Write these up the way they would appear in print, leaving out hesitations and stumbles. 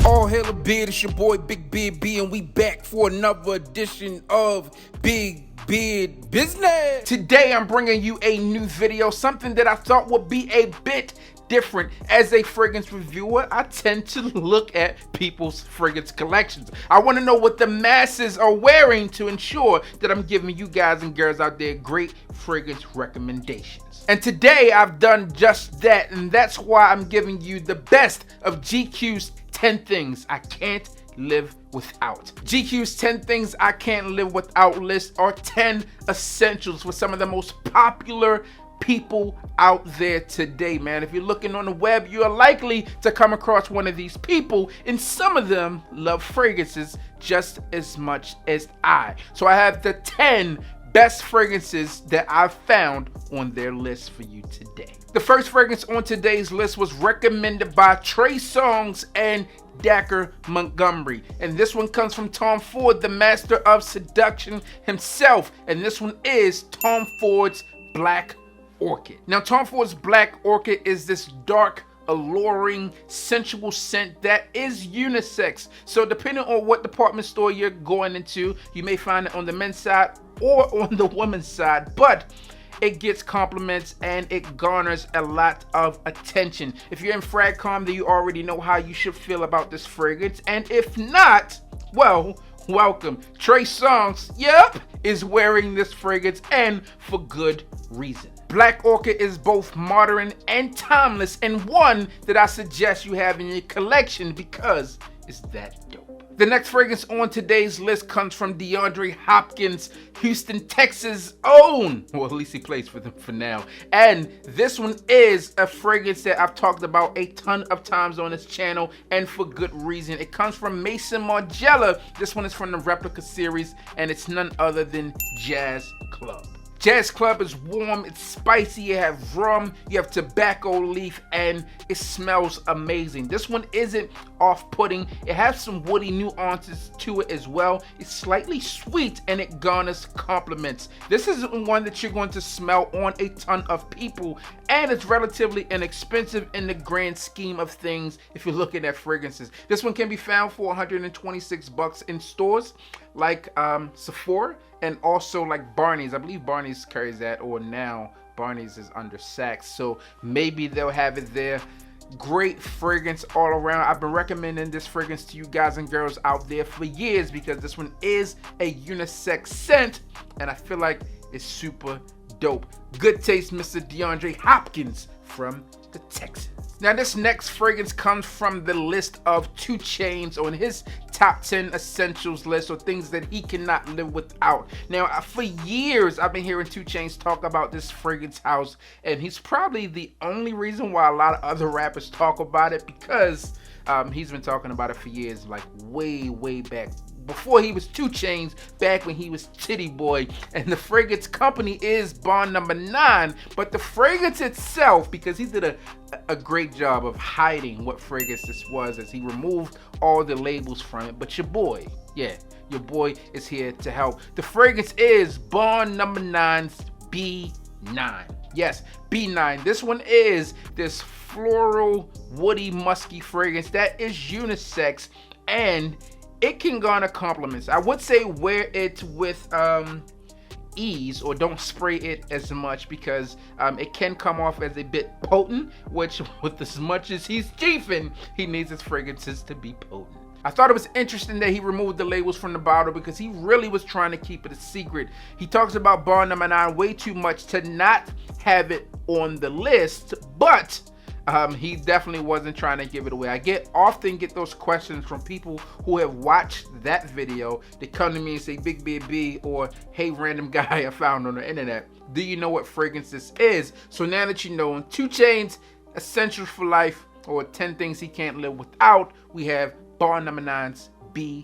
All hail a beard, it's your boy Big Beard B, and we back for another edition of Big Beard Business. Today I'm bringing you a new video, something that I thought would be a bit different. As a fragrance reviewer, I tend to look at people's fragrance collections. I want to know what the masses are wearing to ensure that I'm giving you guys and girls out there great fragrance recommendations. And today I've done just that, and that's why I'm giving you the best of GQ's 10 things I can't live without. GQ's 10 things I can't live without list are 10 essentials for some of the most popular people out there today, man. If you're looking on the web, you are likely to come across one of these people, and some of them love fragrances just as much as I. So I have the 10 best fragrances that I've found on their list for you today. The first fragrance on today's list was recommended by Trey Songz and Dacre Montgomery, and this one comes from Tom Ford, the master of seduction himself, and this one is Tom Ford's Black Orchid. Now, Tom Ford's Black Orchid is this dark, alluring, sensual scent that is unisex. So depending on what department store you're going into, you may find it on the men's side or on the women's side, but it gets compliments and it garners a lot of attention. If you're in FragCom, then you already know how you should feel about this fragrance, and if not, well, welcome. Trey Songz, yep, is wearing this fragrance, and for good reason. Black Orchid is both modern and timeless, and one that I suggest you have in your collection because it's that dope. The next fragrance on today's list comes from DeAndre Hopkins, Houston, Texas' own. Well, at least he plays for them for now. And this one is a fragrance that I've talked about a ton of times on this channel, and for good reason. It comes from Maison Margiela. This one is from the Replica series, and it's none other than Jazz Club. Jazz Club is warm, it's spicy, you have rum, you have tobacco leaf, and it smells amazing. This one isn't off-putting. It has some woody nuances to it as well. It's slightly sweet, and it garners compliments. This is one that you're going to smell on a ton of people, and it's relatively inexpensive in the grand scheme of things if you're looking at fragrances. This one can be found for $126 in stores like Sephora, and also like Barney's. I believe Barney's carries that, or now Barney's is under Saks, so maybe they'll have it there. Great fragrance all around. I've been recommending this fragrance to you guys and girls out there for years because this one is a unisex scent, and I feel like it's super dope. Good taste, Mr. DeAndre Hopkins from the Texans. Now, this next fragrance comes from the list of 2Chainz on his top 10 essentials list, or things that he cannot live without. Now, for years, I've been hearing 2Chainz talk about this fragrance house, and he's probably the only reason why a lot of other rappers talk about it, because he's been talking about it for years, like way back. Before he was 2Chainz, back when he was Titty Boy, and the fragrance company is Bond Number 9, but the fragrance itself, because he did a great job of hiding what fragrance this was as he removed all the labels from it, but your boy, yeah, your boy is here to help. The fragrance is Bond Number 9's B9. Yes, B9. This one is this floral, woody, musky fragrance that is unisex, and it can garner compliments. I would say wear it with ease, or don't spray it as much, because it can come off as a bit potent, which with as much as he's chiefing, he needs his fragrances to be potent. I thought it was interesting that he removed the labels from the bottle because he really was trying to keep it a secret. He talks about Bond Number 9 way too much to not have it on the list, but he definitely wasn't trying to give it away. I often get those questions from people who have watched that video. They come to me and say, Big Beard B, or hey, random guy I found on the internet, do you know what fragrance this is? So now that you know, 2Chainz Essentials for Life, or 10 things he can't live without, we have Bond Number 9's B9.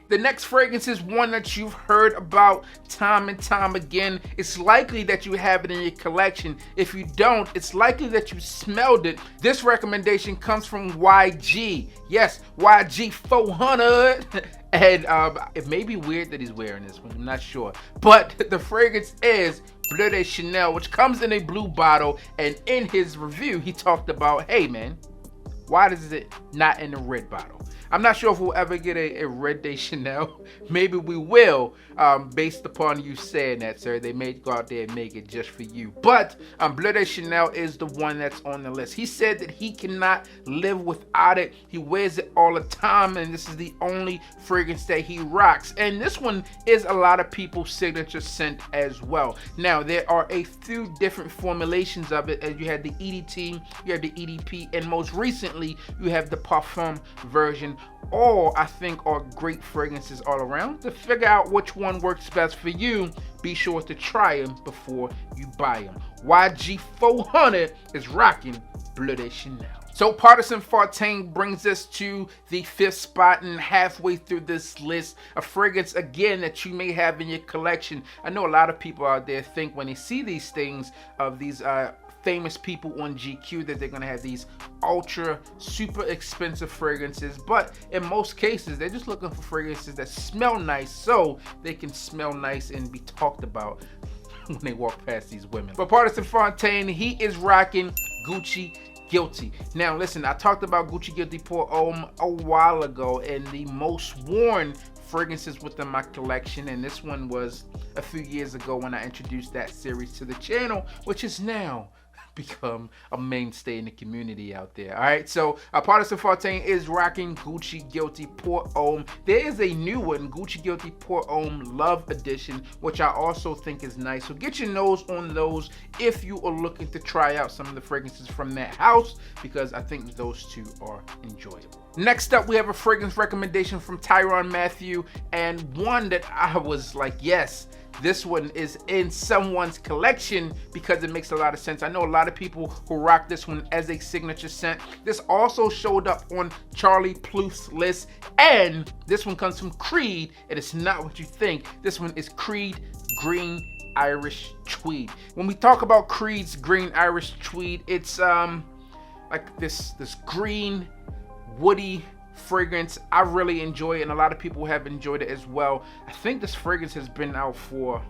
The next fragrance is one that you've heard about time and time again. It's likely that you have it in your collection. If you don't, it's likely that you smelled it. This recommendation comes from YG. Yes, YG 400. And it may be weird that he's wearing this one, I'm not sure. But the fragrance is Bleu de Chanel, which comes in a blue bottle. And in his review, he talked about, hey man, why is it not in the red bottle? I'm not sure if we'll ever get a Red Day Chanel. Maybe we will, based upon you saying that, sir. They may go out there and make it just for you. But Bleu de Chanel is the one that's on the list. He said that he cannot live without it. He wears it all the time, and this is the only fragrance that he rocks. And this one is a lot of people's signature scent as well. Now, there are a few different formulations of it, as you have the EDT, you have the EDP, and most recently you have the Parfum version. All, I think, are great fragrances all around. To figure out which one works best for you, be sure to try them before you buy them. YG400 is rocking Bleu de Chanel. So Partisan Fontaine brings us to the 5th spot, and halfway through this list, a fragrance again that you may have in your collection. I know a lot of people out there think when they see these things of these famous people on GQ that they're gonna have these ultra super expensive fragrances, but in most cases they're just looking for fragrances that smell nice so they can smell nice and be talked about when they walk past these women. But Partisan Fontaine, he is rocking Gucci Guilty. Now listen, I talked about Gucci Guilty Pour Homme a while ago and the most worn fragrances within my collection, and this one was a few years ago when I introduced that series to the channel, which is now become a mainstay in the community out there. All right, so Partisan Fontaine is rocking Gucci Guilty Pour Homme. There is a new one, Gucci Guilty Pour Homme Love Edition, which I also think is nice. So get your nose on those if you are looking to try out some of the fragrances from that house, because I think those two are enjoyable. Next up, we have a fragrance recommendation from Tyrann Mathieu, and one that I was like, yes, this one is in someone's collection because it makes a lot of sense. I know a lot of people who rock this one as a signature scent. This also showed up on Charlie Plouffe's list, and this one comes from Creed, and it's not what you think. This one is Creed Green Irish Tweed. When we talk about Creed's Green Irish Tweed, it's like this green, woody fragrance. I really enjoy it, and a lot of people have enjoyed it as well. I think this fragrance has been out for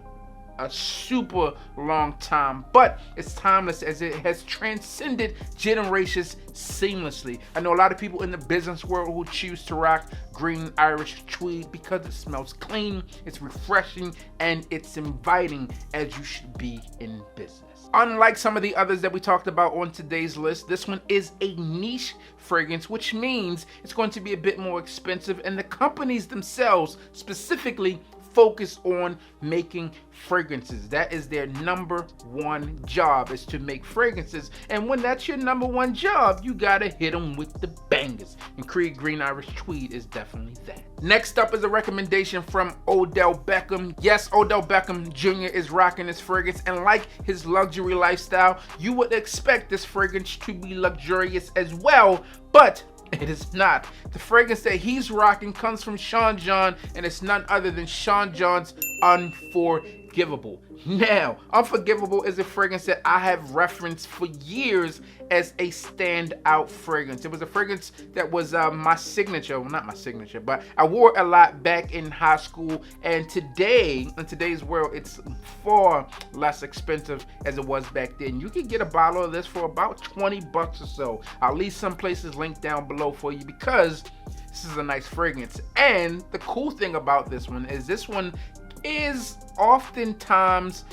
a super long time, but it's timeless as it has transcended generations seamlessly. I know a lot of people in the business world who choose to rock Green Irish Tweed because it smells clean, it's refreshing, and it's inviting, as you should be in business. Unlike some of the others that we talked about on today's list, this one is a niche fragrance, which means it's going to be a bit more expensive, and the companies themselves specifically focus on making fragrances. That is their #1 job, is to make fragrances. And when that's your #1 job, you gotta hit them with the bangers. And Creed Green Irish Tweed is definitely that. Next up is a recommendation from Odell Beckham. Yes, Odell Beckham Jr. is rocking this fragrance, and like his luxury lifestyle, you would expect this fragrance to be luxurious as well, but it is not. The fragrance that he's rocking comes from Sean John, and it's none other than Sean John's Unforgivable. Now, Unforgivable is a fragrance that I have referenced for years as a standout fragrance. It was a fragrance that was my signature, well, not my signature, but I wore it a lot back in high school, and today, in today's world, it's far less expensive as it was back then. You can get a bottle of this for about 20 bucks or so. I'll leave some places linked down below for you because this is a nice fragrance. And the cool thing about this one is oftentimes,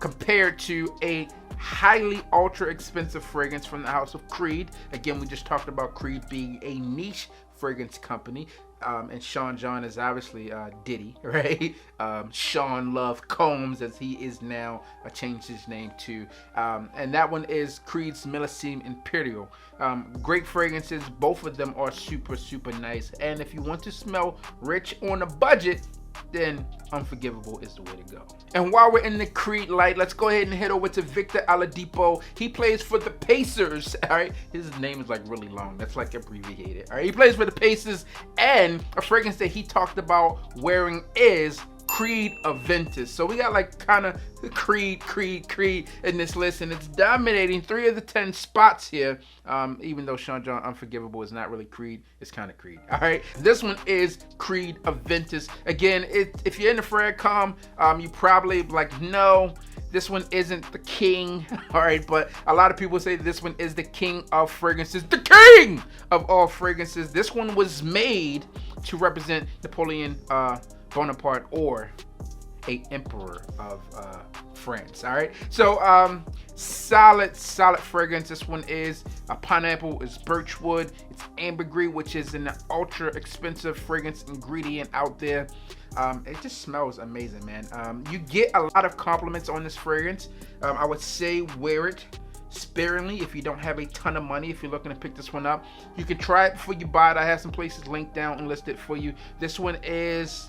compared to a highly ultra expensive fragrance from the house of Creed. Again, we just talked about Creed being a niche fragrance company, and Sean John is obviously Diddy, right? Sean Love Combs, as he is now, changed his name to, and that one is Creed's Millésime Imperial. Great fragrances, both of them are super nice, and if you want to smell rich on a budget, then Unforgivable is the way to go. And while we're in the Creed light, let's go ahead and head over to Victor Oladipo. He plays for the Pacers, all right? His name is like really long. That's like abbreviated, all right? He plays for the Pacers, and a fragrance that he talked about wearing is Creed AVENTUS. So we got like kind of Creed in this list, and it's dominating 3 of the 10 spots here. Even though Sean John Unforgivable is not really Creed, it's kind of Creed. All right, this one is Creed AVENTUS. Again, if you're in the Fredcom, you probably like, no, This one isn't the king, all right, but a lot of people say this one is the king of fragrances, the king of all fragrances. This one was made to represent Napoleon Bonaparte, or a emperor of France. All right, so solid fragrance. This one is a pineapple, is birchwood, it's ambergris, which is an ultra expensive fragrance ingredient out there. It just smells amazing, man. You get a lot of compliments on this fragrance. I would say wear it sparingly if you don't have a ton of money. If you're looking to pick this one up, you can try it before you buy it. I have some places linked down and listed for you. This one is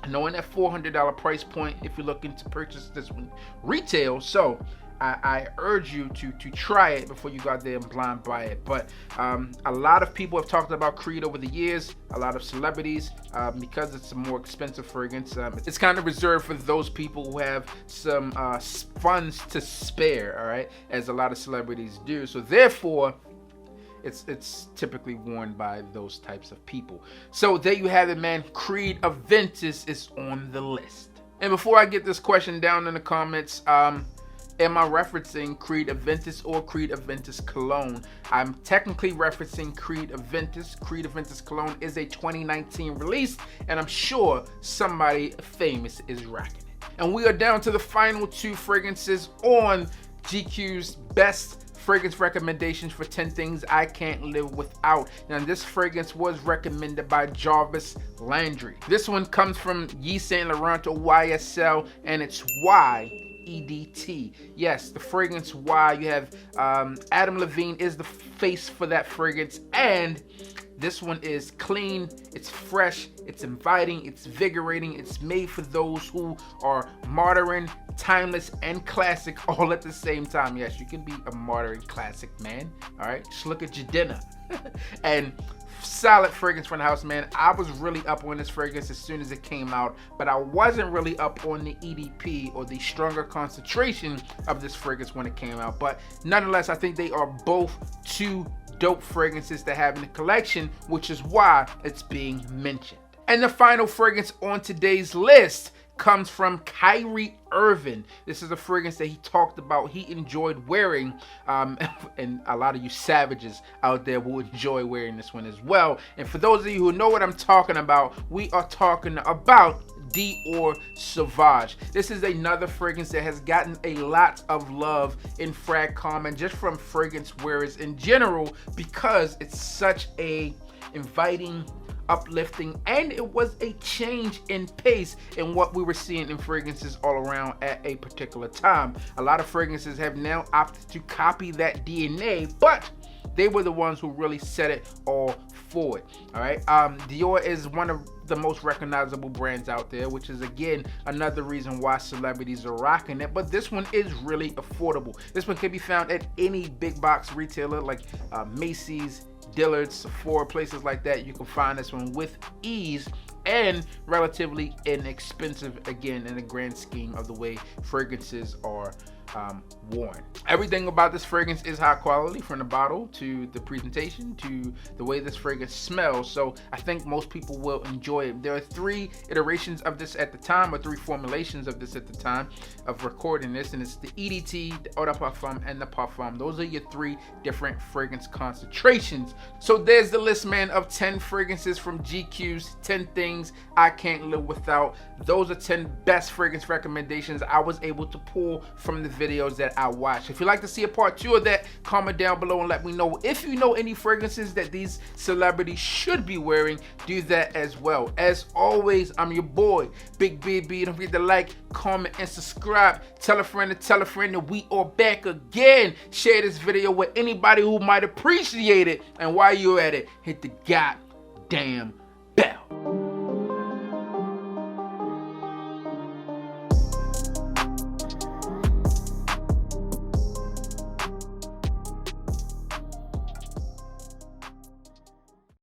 knowing that $400 price point if you're looking to purchase this one retail. So I urge you to try it before you go out there and blind buy it. But a lot of people have talked about Creed over the years, a lot of celebrities, because it's a more expensive fragrance. It's kind of reserved for those people who have some funds to spare, all right, as a lot of celebrities do. So therefore, it's typically worn by those types of people. So there you have it, man. Creed AVENTUS is on the list. And before I get this question down in the comments, am I referencing Creed AVENTUS or Creed AVENTUS Cologne? I'm technically referencing Creed AVENTUS. Creed AVENTUS Cologne is a 2019 release, and I'm sure somebody famous is rocking it. And we are down to the final two fragrances on GQ's best fragrance recommendations for 10 things I can't live without. Now this fragrance was recommended by Jarvis Landry. This one comes from Yves Saint Laurent, or YSL, and it's YEDT. Yes, the fragrance Y. You have Adam Levine is the face for that fragrance, and this one is clean, it's fresh, it's inviting, it's invigorating. It's made for those who are modern, timeless, and classic all at the same time. Yes, you can be a modern classic, man. All right, just look at your dinner. And solid fragrance from the house, man. I was really up on this fragrance as soon as it came out, but I wasn't really up on the EDP, or the stronger concentration of this fragrance when it came out. But nonetheless, I think they are both two dope fragrances to have in the collection, which is why it's being mentioned. And the final fragrance on today's list comes from Kyrie Irving. This is a fragrance that he talked about he enjoyed wearing, and a lot of you savages out there will enjoy wearing this one as well. And for those of you who know what I'm talking about, we are talking about DIOR SAUVAGE. This is another fragrance that has gotten a lot of love in FragCom and just from fragrance wearers in general, because it's such a inviting, uplifting, and it was a change in pace in what we were seeing in fragrances all around at a particular time. A lot of fragrances have now opted to copy that DNA, but they were the ones who really set it all forward. All right, Dior is one of the most recognizable brands out there, which is again another reason why celebrities are rocking it. But this one is really affordable. This one can be found at any big box retailer like Macy's, Dillard's, Sephora, places like that. You can find this one with ease and relatively inexpensive, again, in the grand scheme of the way fragrances are worn. Everything about this fragrance is high quality, from the bottle to the presentation to the way this fragrance smells. So I think most people will enjoy it. There are 3 iterations of this at the time, or 3 formulations of this at the time of recording this, and it's the EDT, the Eau de Parfum, and the Parfum. Those are your 3 different fragrance concentrations. So there's the list, man, of 10 fragrances from GQ's 10 things I can't live without. Those are 10 best fragrance recommendations I was able to pull from the videos that I watched. If you'd like to see a part 2 of that, comment down below and let me know. If you know any fragrances that these celebrities should be wearing, do that as well. As always, I'm your boy, Big BB. Don't forget to like, comment, and subscribe. Tell a friend to tell a friend that we are back again. Share this video with anybody who might appreciate it. And while you're at it, hit the goddamn